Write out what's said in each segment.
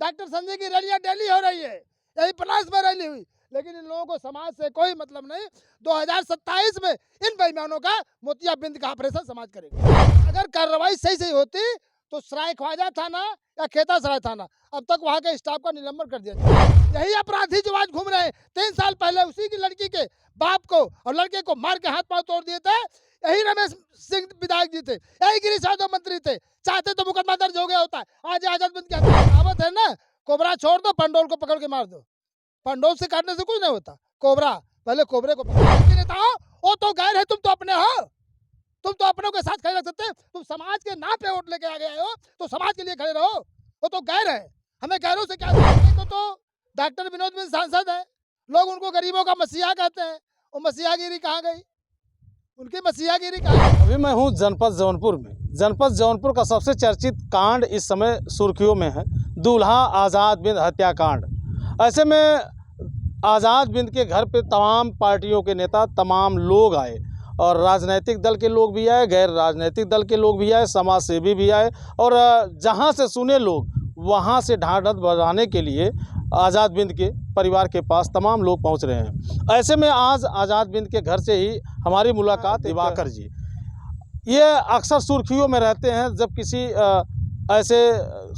Doctor Sanjay की रैलियां daily हो रही है, यही पलास में रैली हुई, लेकिन इन लोगों को समाज से कोई मतलब नहीं। 2027 में इन बेईमानों का मोतियाबिंद का ऑपरेशन समाज करेगा। अगर कार्रवाई सही सही होती तो सराय ख्वाजा थाना या खेता सराय थाना अब तक वहाँ के स्टाफ का निलंबन कर दिया जाए। यही अपराधी जो आज घूम रहे हैं, 3 साल पहले उसी की लड़की के बाप को और लड़के को मार के हाथ पांव तोड़ दिए थे, यही रमेश सिंह विधायक जी थे, यही गिरीश यादव मंत्री थे। चाहते तो मुकदमा दर्ज हो गया होता है। आज आजाद बिंद की कहावत है ना, कोबरा छोड़ दो, पंडोल को पकड़ के मार दो। पंडोल से काटने से कुछ नहीं होता, कोबरा पहले कोबरे को पकड़ो। नेताओं, वो तो गैर है, तुम तो अपने हो, तुम तो अपनों के साथ खड़े रख सकते हैं। तुम समाज के नाम पे वोट लेके आ गए हो तो समाज के लिए खड़े रहो। वो तो गैर है, हमें गैरों से क्या। तो डॉक्टर विनोद बिंद सांसद है, लोग उनको गरीबों का मसीहा कहते हैं। वो मसीहागिरी कहाँ गई, उनकी मसीहागिरी कहाँ गई? अभी मैं हूँ जनपद जौनपुर में। जनपद जौनपुर का सबसे चर्चित कांड इस समय सुर्खियों में है, दूल्हा आज़ाद बिंद हत्याकांड। ऐसे में आज़ाद बिंद के घर पे तमाम पार्टियों के नेता, तमाम लोग आए और राजनीतिक दल के लोग भी आए, गैर राजनीतिक दल के लोग भी आए, समाज सेवी भी आए और जहाँ से सुने लोग वहाँ से ढाढ़स बढ़ाने के लिए आज़ाद बिंद के परिवार के पास तमाम लोग पहुँच रहे हैं। ऐसे में आज आज़ाद बिंद के घर से ही हमारी मुलाकात दिवाकर जी, ये अक्सर सुर्खियों में रहते हैं जब किसी ऐसे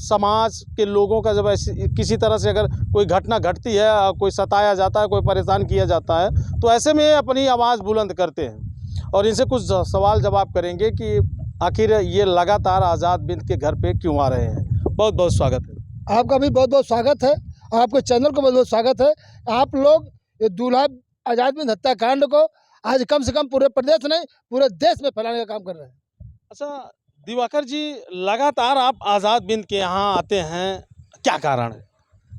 समाज के लोगों का जब ऐसी किसी तरह से अगर कोई घटना घटती है, कोई सताया जाता है, कोई परेशान किया जाता है, तो ऐसे में अपनी आवाज़ बुलंद करते हैं और इनसे कुछ सवाल जवाब करेंगे कि आखिर ये लगातार आज़ाद बिंद के घर पे क्यों आ रहे हैं। बहुत बहुत स्वागत है आपका भी, बहुत बहुत स्वागत है, आपके चैनल को बहुत बहुत स्वागत है। आप लोग ये दूल्हा आज़ाद बिंद हत्याकांड को आज कम से कम पूरे प्रदेश नहीं पूरे देश में फैलाने का काम कर रहे हैं। अच्छा दिवाकर जी, लगातार आप आज़ाद बिंद के यहाँ आते हैं, क्या कारण है?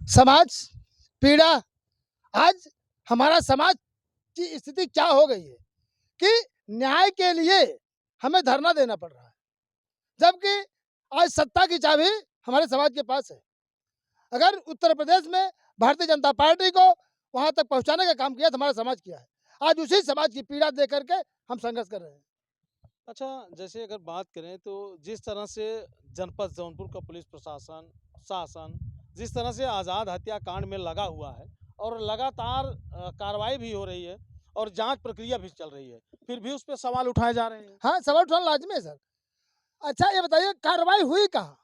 समाज पीड़ा, आज हमारा समाज की स्थिति क्या हो गई है कि न्याय के लिए हमें धरना देना पड़ रहा है, जबकि आज सत्ता की चाबी हमारे समाज के पास है। अगर उत्तर प्रदेश में भारतीय जनता पार्टी को वहां तक पहुंचाने का काम किया तो हमारा समाज किया है। आज उसी समाज की पीड़ा देख करके हम संघर्ष कर रहे हैं। अच्छा, जैसे अगर बात करें तो जिस तरह से जनपद जौनपुर का पुलिस प्रशासन, शासन जिस तरह से आज़ाद हत्याकांड में लगा हुआ है और लगातार कार्रवाई भी हो रही है और जांच प्रक्रिया भी चल रही है, फिर भी उस पर सवाल उठाए जा रहे हैं। हाँ, सवाल उठाना लाजमी है सर। अच्छा ये बताइए, कार्रवाई हुई कहाँ?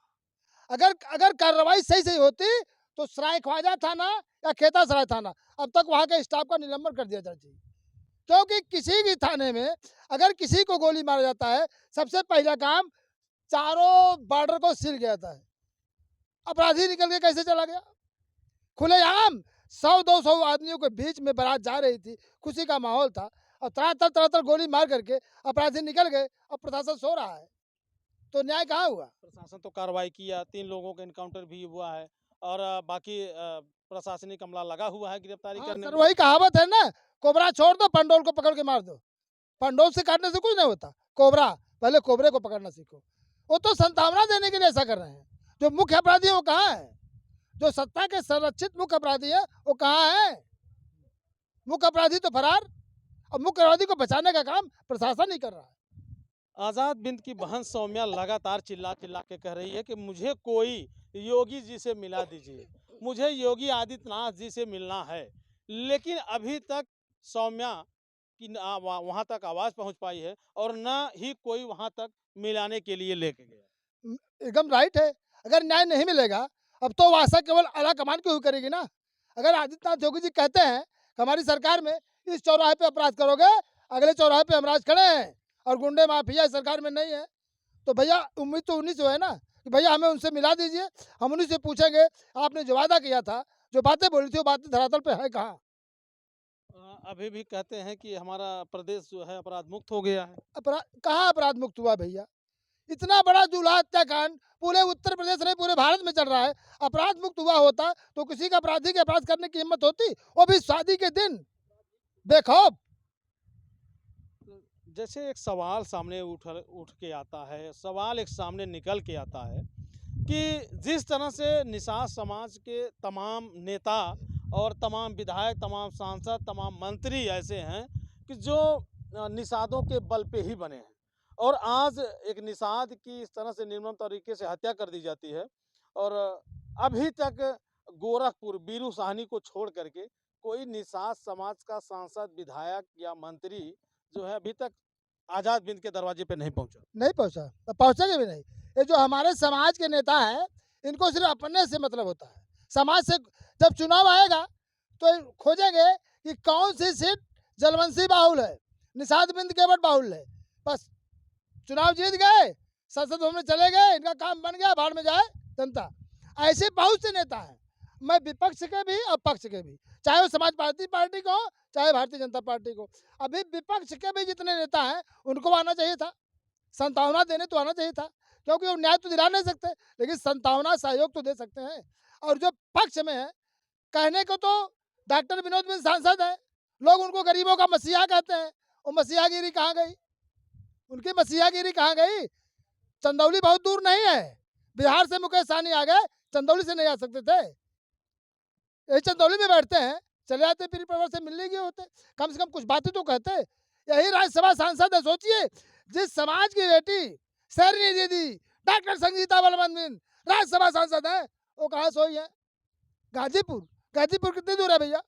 अगर अगर कार्रवाई सही सही होती तो सराय ख्वाजा थाना या खेता सराय थाना अब तक वहाँ के स्टाफ का निलंबन कर दिया जाना चाहिए। क्योंकि किसी भी थाने में अगर किसी को गोली मारा जाता है, सबसे पहला काम चारों बॉर्डर को सील किया जाता है। अपराधी निकल के कैसे चला गया? खुलेआम 100-200 आदमियों के बीच में बारात जा रही थी, खुशी का माहौल था और तरह गोली मार करके अपराधी निकल गए और प्रशासन सो रहा है, तो न्याय कहाँ हुआ? प्रशासन तो कार्रवाई किया, 3 लोगों का इनकाउंटर भी हुआ है और बाकी प्रशासनिक अमला लगा हुआ है गिरफ्तारी हाँ, करने सर में। वही कहावत है ना, कोबरा छोड़ दो, पंडोल को पकड़ के मार दो। पंडोल से काटने से कुछ नहीं होता, कोबरा पहले कोबरे को पकड़ना सीखो। वो तो संभावना देने के लिए ऐसा कर रहे हैं। जो मुख्य अपराधी है वो कहाँ है? जो सत्ता के संरक्षित मुख्य अपराधी है वो कहाँ है? मुख्य अपराधी तो फरार, और मुख्य अपराधी को बचाने का काम प्रशासन ही कर रहा है। आज़ाद बिंद की बहन सौम्या लगातार चिल्ला चिल्ला के कह रही है कि मुझे कोई योगी जी से मिला दीजिए, मुझे योगी आदित्यनाथ जी से मिलना है, लेकिन अभी तक सौम्या की वहाँ तक आवाज़ पहुँच पाई है और न ही कोई वहाँ तक मिलाने के लिए लेके गया। एकदम राइट है। अगर न्याय नहीं मिलेगा, अब तो वो आशा केवल आला कमान की हुई करेगी ना। अगर आदित्यनाथ योगी जी कहते हैं कि हमारी सरकार में इस चौराहे पे अपराध करोगे, अगले चौराहे पे हम राज खड़े हैं और गुंडे माफिया सरकार में नहीं है, तो भैया उम्मीद तो उन्हीं से है ना कि भैया हमें उनसे मिला दीजिए। हम उन्हीं से पूछेंगे आपने जो वादा किया था, जो बातें बोली थी, वो बातें धरातल पे है कहाँ? अभी भी कहते हैं कि हमारा प्रदेश जो है अपराध मुक्त हो गया है। अपराध कहाँ अपराध मुक्त हुआ भैया? इतना बड़ा दूल्हा हत्याकांड पूरे उत्तर प्रदेश नहीं पूरे भारत में चल रहा है। अपराध मुक्त हुआ होता तो किसी का अपराधी के अपराध करने की हिम्मत होती, वो भी शादी के दिन बेखौफ। जैसे एक सवाल सामने उठ के आता है, सवाल एक सामने निकल के आता है कि जिस तरह से निषाद समाज के तमाम नेता और तमाम विधायक, तमाम सांसद, तमाम मंत्री ऐसे हैं कि जो निषादों के बल पे ही बने हैं और आज एक निषाद की इस तरह से निर्मम तरीके से हत्या कर दी जाती है और अभी तक गोरखपुर बीरू साहनी को छोड़ करके कोई निषाद समाज का सांसद, विधायक या मंत्री जो है अभी तक आजाद बिंद के दरवाजे पे नहीं पहुंचा। नहीं पहुंचा, तो पहुंचेंगे भी नहीं। ये जो हमारे समाज के नेता हैं, इनको सिर्फ अपने से मतलब होता है। समाज से जब चुनाव आएगा तो खोजेंगे कि कौन सी सीट जलवंशी बाहुल है, निषाद बिंद केवट बाहुल है। बस चुनाव जीत गए, संसद भवन में चले गए, इनका काम बन गया, बाहर में जाए जनता। ऐसे बहुत से नेता हैं, मैं विपक्ष के भी और पक्ष के भी, चाहे वो समाजवादी पार्टी को हो, चाहे भारतीय जनता पार्टी को। अभी विपक्ष के भी जितने नेता हैं, उनको आना चाहिए था, संतावना देने तो आना चाहिए था, क्योंकि वो न्याय तो दिला नहीं सकते, लेकिन संतावना सहयोग तो दे सकते हैं। और जो पक्ष में है, कहने को तो डॉक्टर विनोद बिंद सांसद है, लोग उनको गरीबों का मसीहा कहते हैं। वो मसीहागिरी कहाँ गई? उनकी मसीहागिरी कहाँ गई? चंदौली बहुत दूर नहीं है, बिहार से मुकेश सहनी आ गए, चंदौली से नहीं आ सकते थे। यही चंदौली में बैठते हैं, चले आते पीर परिवार से मिलने के होते, कम से कम कुछ बातें तो कहते। यही राज्यसभा सांसद है। सोचिए, जिस समाज की बेटी शरणी दीदी डॉक्टर संगीता बलवंत बिंद राज्यसभा सांसद है, वो कहाँ सोई है? गाजीपुर। गाजीपुर कितनी दूर है भैया?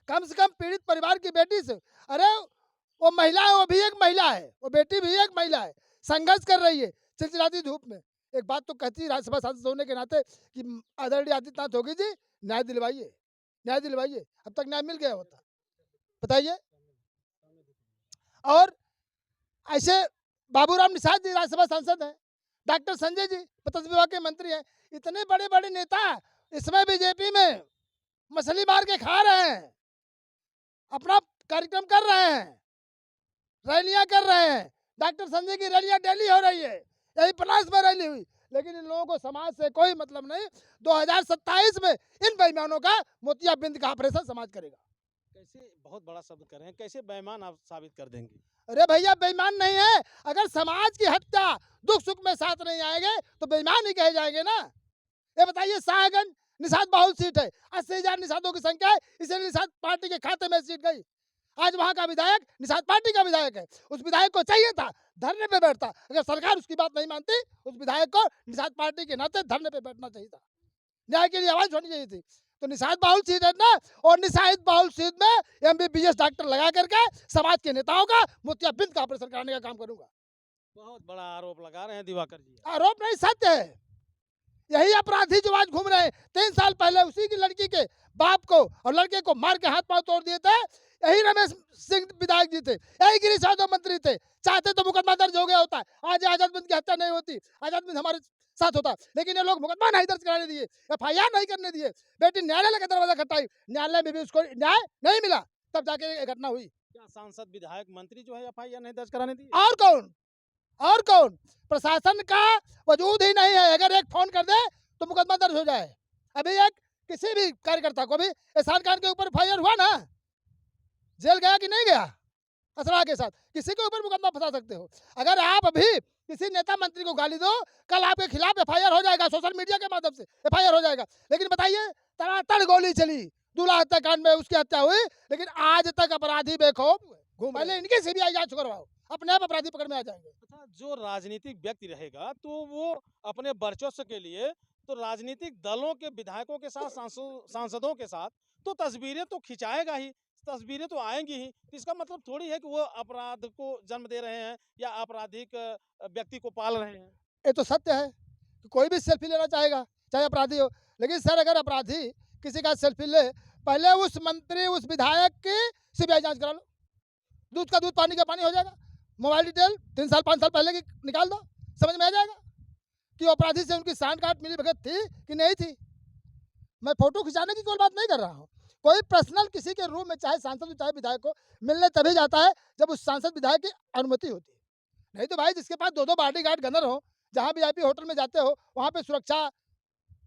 कम से कम पीड़ित परिवार की बेटी से, अरे वो महिला है, वो भी एक महिला है, वो बेटी भी एक महिला है, संघर्ष कर रही है चिलचिलाती धूप में। एक बात तो कहती है राज्यसभा सांसद होने के नाते कि आदरणीय आदित्यनाथ योगी जी न्याय दिलवाइए, न्याय दिलवाइए। अब तक न्याय मिल गया होता, बताइए। और ऐसे बाबूराम निषाद जी राज्यसभा सांसद हैं, डॉक्टर संजय जी मत्स्य विभाग के मंत्री हैं। इतने बड़े बड़े नेता इसमें बीजेपी में मछली मार के खा रहे हैं, अपना कार्यक्रम कर रहे हैं, रैलियां कर रहे हैं। डॉक्टर संजय की रैलियां डेली हो रही है, यही पलास में रैली हुई, लेकिन इन लोगों को समाज से कोई मतलब नहीं। 2027 में इन बेईमानों का मोतियाबिंद का ऑपरेशन समाज करेगा। कैसे, बहुत बड़ा शब्द कर रहे हैं, कैसे बेईमान आप साबित कर देंगे? अरे भैया, बेईमान नहीं है। अगर समाज की हत्या दुख सुख में साथ नहीं आएंगे तो बेईमान ही कहे जाएंगे ना। ये बताइए, शाहगंज निषाद बाहुल सीट है, 80,000 निषादों की संख्या है, इसलिए निषाद पार्टी के खाते में सीट गई। आज वहां का विधायक निषाद पार्टी का विधायक है। उस विधायक को चाहिए था धरने पे बैठता, अगर सरकार उसकी बात नहीं मानती, उस विधायक को निषाद पार्टी के नाते धरने पे बैठना चाहिए था, न्याय के लिए आवाज उठानी चाहिए थी। तो निषाद बाहुल सीट है ना, और निषाद बाहुल सीट में MBBS डॉक्टर लगा करके समाज के नेताओं का मोतियाबिंद का ऑपरेशन कराने का काम करूंगा। बहुत बड़ा आरोप लगा रहे हैं दिवाकर जी। आरोप नहीं, सत्य है। यही अपराधी जो आज घूम रहे हैं, 3 साल पहले उसी की लड़की के बाप को और लड़के को मार के हाथ पांव तोड़ दिए थे, यही रमेश सिंह विधायक जी थे, यही गिरीश यादव मंत्री थे। चाहते तो मुकदमा दर्ज हो गया होता, आज आजाद बिंद की हत्या नहीं होती, आजाद बिंद हमारे साथ होता, लेकिन ये लोग मुकदमा नहीं दर्ज कराने दिए, FIR नहीं करने दिए। बेटी न्यायालय का दरवाजा खटकाई, न्यायालय में भी उसको न्याय नहीं मिला, तब जाके ये घटना हुई। क्या सांसद, विधायक, मंत्री जो है FIR नहीं दर्ज कराने दी? और कौन, और कौन? प्रशासन का वजूद ही नहीं है। अगर एक फोन कर दे तो मुकदमा दर्ज हो जाए। अभी एक किसी भी कार्यकर्ता को भी एहसान खान के ऊपर FIR हुआ ना, जेल गया कि नहीं गया? असरा के साथ किसी के ऊपर मुकदमा फंसा सकते हो। अगर आप अभी किसी नेता मंत्री को गाली दो, कल आपके खिलाफ FIR हो जाएगा, सोशल मीडिया के माध्यम से FIR हो जाएगा। लेकिन बताइए, तड़ातड़ गोली चली, दूल्हा हत्याकांड में उसकी हत्या हुई, लेकिन आज तक अपराधी बेखौफ घूम। पहले इनकी CBI जांच करवाओ, अपने आप अपराधी पकड़ में आ जाएंगे। अच्छा, जो राजनीतिक व्यक्ति रहेगा तो वो अपने वर्चस्व के लिए तो राजनीतिक दलों के विधायकों के साथ, सांसदों के साथ तो तस्वीरें तो खिंचाएगा ही, तस्वीरें तो आएंगी ही। तो इसका मतलब थोड़ी है कि वो अपराध को जन्म दे रहे हैं या आपराधिक व्यक्ति को पाल रहे हैं। ये तो सत्य है कि कोई भी सेल्फी लेना चाहेगा, चाहे अपराधी हो। लेकिन सर, अगर अपराधी किसी का सेल्फी ले, पहले उस मंत्री, उस विधायक की CBI जांच करा लो, दूध का दूध पानी का पानी हो जाएगा। मोबाइल डिटेल 3 साल 5 साल पहले की निकाल दो, समझ में आ जाएगा कि अपराधी से उनकी सांठ-गांठ मिली भगत थी कि नहीं थी। मैं फोटो खिंचाने की कोई बात नहीं कर रहा हूँ। कोई पर्सनल किसी के रूम में, चाहे सांसद हो चाहे विधायक हो, मिलने तभी जाता है जब उस सांसद विधायक की अनुमति होती है। नहीं तो भाई, जिसके पास 2-2 बॉडीगार्ड गनर हो, जहाँ VIP होटल में जाते हो वहाँ पे सुरक्षा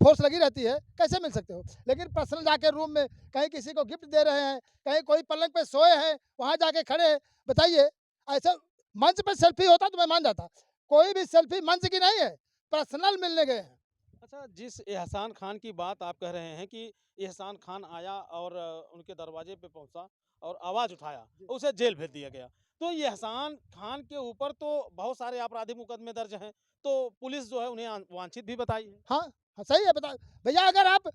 फोर्स लगी रहती है, कैसे मिल सकते हो? लेकिन पर्सनल जाके रूम में कहीं किसी को गिफ्ट दे रहे हैं, कहीं कोई पलंग पे सोए हैं, वहाँ जाके खड़े हैं, बताइए। ऐसा मंच पे सेल्फी होता तो मैं मान जाता, कोई भी सेल्फी मंच की नहीं है, पर्सनल मिलने गए हैं। अच्छा, जिस एहसान खान की बात आप कह रहे हैं कि एहसान खान आया और उनके दरवाजे पे पहुंचा और आवाज़ उठाया, उसे जेल भेज दिया गया। तो ये एहसान खान के ऊपर तो बहुत सारे आपराधिक मुकदमे दर्ज हैं, तो पुलिस जो है उन्हें वांछित भी बताई है। हाँ, हाँ, सही है बता भैया अगर आप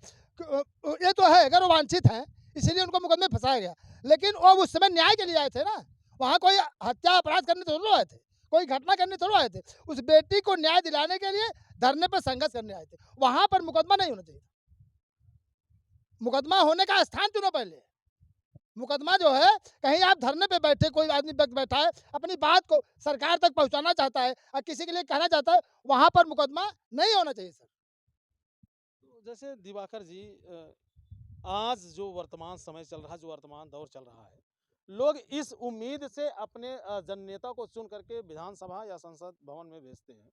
ये तो है अगर वो वांछित हैं, इसीलिए उनको मुकदमे में फँसाया गया। लेकिन वो उस समय न्याय के लिए आए थे ना, वहाँ कोई हत्या अपराध करने थोड़ी आए थे, कोई घटना करने थोड़ी आए थे। उस बेटी को न्याय दिलाने के लिए धरने पर संघर्ष करने आए थे। वहाँ पर मुकदमा नहीं होना चाहिए। मुकदमा होने का स्थान चुनो पहले। मुकदमा जो है कहीं आप धरने पे बैठे कोई आदमी बैठा है अपनी बात को सरकार तक पहुंचाना चाहता है और किसी के लिए कहना चाहता है वहां पर मुकदमा नहीं होना चाहिए सर। तो जैसे दिवाकर जी आज जो वर्तमान समय चल रहा है, जो वर्तमान दौर चल रहा है, लोग इस उम्मीद से अपने जननेता को चुन करके विधानसभा या संसद भवन में भेजते हैं।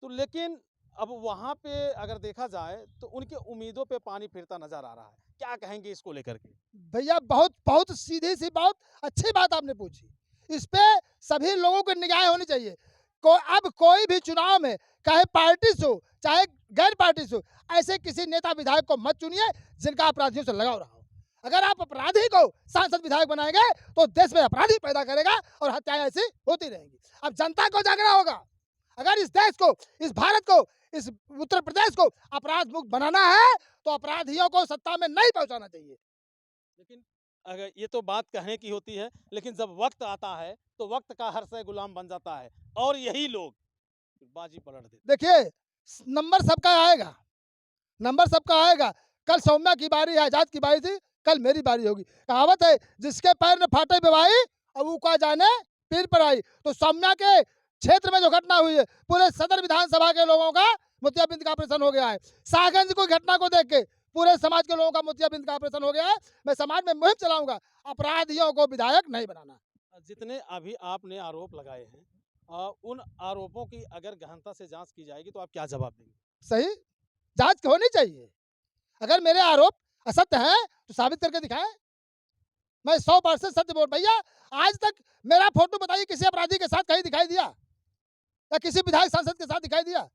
तो लेकिन अब वहाँ पे अगर देखा जाए तो उनकी उम्मीदों पे पानी फिरता नजर आ रहा है। क्या कहेंगे इसको लेकर के? भैया बहुत बहुत सीधी सी बहुत अच्छी बात आपने पूछी। इस पे सभी लोगों की निगाह होनी चाहिए। अब कोई भी चुनाव में चाहे पार्टी से हो चाहे गैर पार्टी से हो, ऐसे किसी नेता विधायक को मत चुनिए जिनका अपराधियों से लगाव रहा हो। अगर आप अपराधी को सांसद विधायक बनाएंगे तो देश में अपराधी पैदा करेगा और हत्याएं ऐसी होती रहेंगी। अब जनता को जागना होगा। अगर इस देश को, इस भारत को, इस उत्तर प्रदेश को अपराध मुक्त बनाना है तो अपराधियों को सत्ता में नहीं पहुंचाना चाहिए। लेकिन अगर ये तो बात कहने की होती है, लेकिन जब वक्त आता है तो वक्त का हर से गुलाम बन जाता है और यही लोग बाजी पलट देते। देखिए नंबर सबका आएगा, नंबर सबका आएगा। कल सौम्या की बारी है, आजाद की बारी थी, कल मेरी बारी होगी। कहावत है जिसके पैर में फाटे बेवाई अब उका जाने पीर पर आई। तो सौम्या के क्षेत्र में जो घटना हुई है पूरे सदर विधानसभा के लोगों का मोतियाबिंद का ऑपरेशन हो गया है। साहगंज की घटना को देख के पूरे समाज के लोगों का मोतियाबिंद का ऑपरेशन हो गया है। मैं समाज में मुहिम चलाऊंगा अपराधियों को विधायक नहीं बनाना। जितने अभी आपने आरोप लगाए हैं, उन आरोपों की अगर गहनता से जांच की जाएगी तो आप क्या जवाब देंगे? सही जांच होनी चाहिए। अगर मेरे आरोप असत्य हैं तो साबित करके दिखाएं। मैं 100% सत्य बोल भैया। आज तक मेरा फोटो बताइए किसी अपराधी के साथ कहीं दिखाई दिया या किसी विधायक सांसद के साथ दिखाई दिया?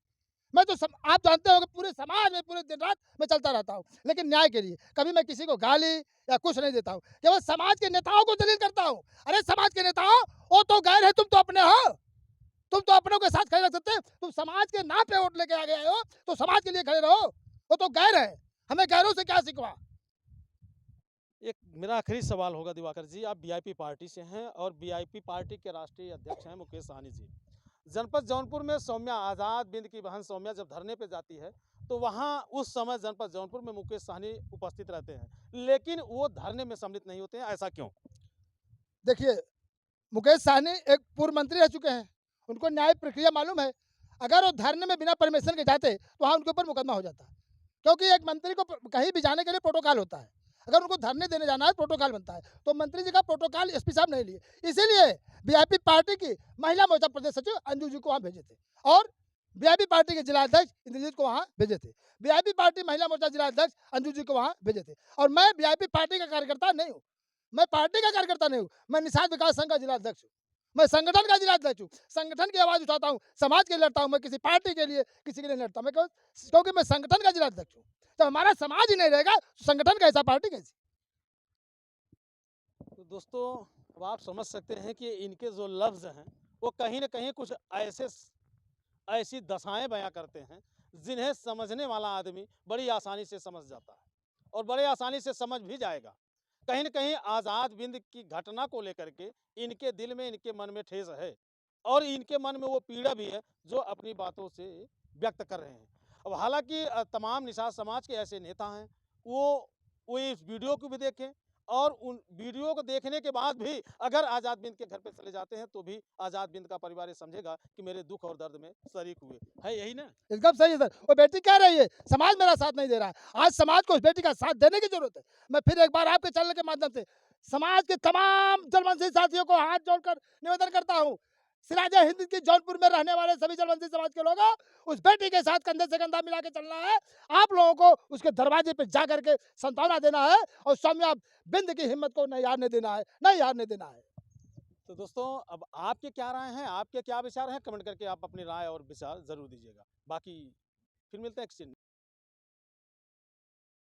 मैं तो आप जानते हो कि पूरे समाज में पूरे दिन रात मैं चलता रहता हूँ लेकिन न्याय के लिए कभी मैं किसी को गाली या कुछ नहीं देता हूँ। केवल समाज के नेताओं को दलील करता हूँ। अरे समाज के नेताओं वो तो गैर है, तुम तो अपने हो। तुम तो अपनों के साथ खड़े रख सकते। तुम समाज के नाम पे वोट लेके आ गए हो तो समाज के लिए खड़े रहो। वो तो गैर है, हमें गैरों से क्या सिखवा। एक मेरा आखिरी सवाल होगा दिवाकर जी, आप वीआईपी पार्टी से हैं और वीआईपी पार्टी के राष्ट्रीय अध्यक्ष हैं मुकेश सहनी जी। जनपद जौनपुर में सौम्या आज़ाद बिंद की बहन सौम्या जब धरने पे जाती है तो वहाँ उस समय जनपद जौनपुर में मुकेश सहनी उपस्थित रहते हैं, लेकिन वो धरने में सम्मिलित नहीं होते हैं। ऐसा क्यों? देखिए मुकेश सहनी एक पूर्व मंत्री रह चुके हैं, उनको न्याय प्रक्रिया मालूम है। अगर वो धरने में बिना परमिशन के जाते तो वहाँ उनके ऊपर मुकदमा हो जाता, क्योंकि एक मंत्री को कहीं भी जाने के लिए प्रोटोकॉल होता है। अगर उनको धरने देने जाना है प्रोटोकॉल बनता है, तो मंत्री जी का प्रोटोकॉल एसपी साहब नहीं लिए, इसीलिए वीआईपी पार्टी की महिला मोर्चा प्रदेश सचिव अंजू जी को वहाँ भेजे थे और वीआईपी पार्टी के जिला अध्यक्ष इंद्रजीत को वहाँ भेजे थे। वीआईपी पार्टी महिला मोर्चा जिला अध्यक्ष अंजू जी को वहाँ भेजे थे। और मैं वीआईपी पार्टी का कार्यकर्ता नहीं हूँ, मैं पार्टी का कार्यकर्ता नहीं हूँ, मैं निषाद विकास संघ का जिला अध्यक्ष हूँ। मैं संगठन का जिला अध्यक्ष हूँ, संगठन की आवाज उठाता हूँ, समाज के लिए लड़ता हूँ। मैं किसी पार्टी के लिए किसी के लिए लड़ता हूँ, मैं क्योंकि मैं संगठन का जिला अध्यक्ष हूँ। तो हमारा समाज ही नहीं रहेगा तो संगठन कैसा, पार्टी कैसी? तो दोस्तों अब आप समझ सकते हैं कि इनके जो लफ्ज़ हैं वो कहीं ना कहीं कुछ ऐसी दशाएं बयां करते हैं जिन्हें समझने वाला आदमी बड़ी आसानी से समझ जाता है और बड़े आसानी से समझ भी जाएगा। कहीं न कहीं आज़ाद बिंद की घटना को लेकर के इनके दिल में, इनके मन में ठेस है और इनके मन में वो पीड़ा भी है जो अपनी बातों से व्यक्त कर रहे हैं। अब हालांकि तमाम निषाद समाज के ऐसे नेता हैं, वो इस वीडियो को भी देखें और उन वीडियो को देखने के बाद भी अगर आज़ाद बिंद के घर पे चले जाते हैं तो भी आज़ाद बिंद का परिवार ये समझेगा कि मेरे दुख और दर्द में शरीक हुए है। यही ना? एकदम सही है सर। वो बेटी कह रही है समाज मेरा साथ नहीं दे रहा है। आज समाज को उस बेटी का साथ देने की जरूरत है। मैं फिर एक बार आपके चैनल के माध्यम से समाज के तमाम जलवंशी साथियों को हाथ जोड़कर निवेदन करता हूँ, सिराजा हिंद की जौनपुर में रहने वाले सभी जलवंशी समाज के लोगों, उस बेटी के साथ कंधे से कंधा मिला के चलना है। आप लोगों को उसके दरवाजे पे जा करके सांत्वना देना है और सौम्या बिंद की हिम्मत को नहीं हारने देना है, नहीं हारने देना है। तो दोस्तों अब आपके क्या राय हैं, आपके क्या विचार हैं, कमेंट करके आप अपनी राय और विचार ज़रूर दीजिएगा। बाकी फिर मिलते हैं एक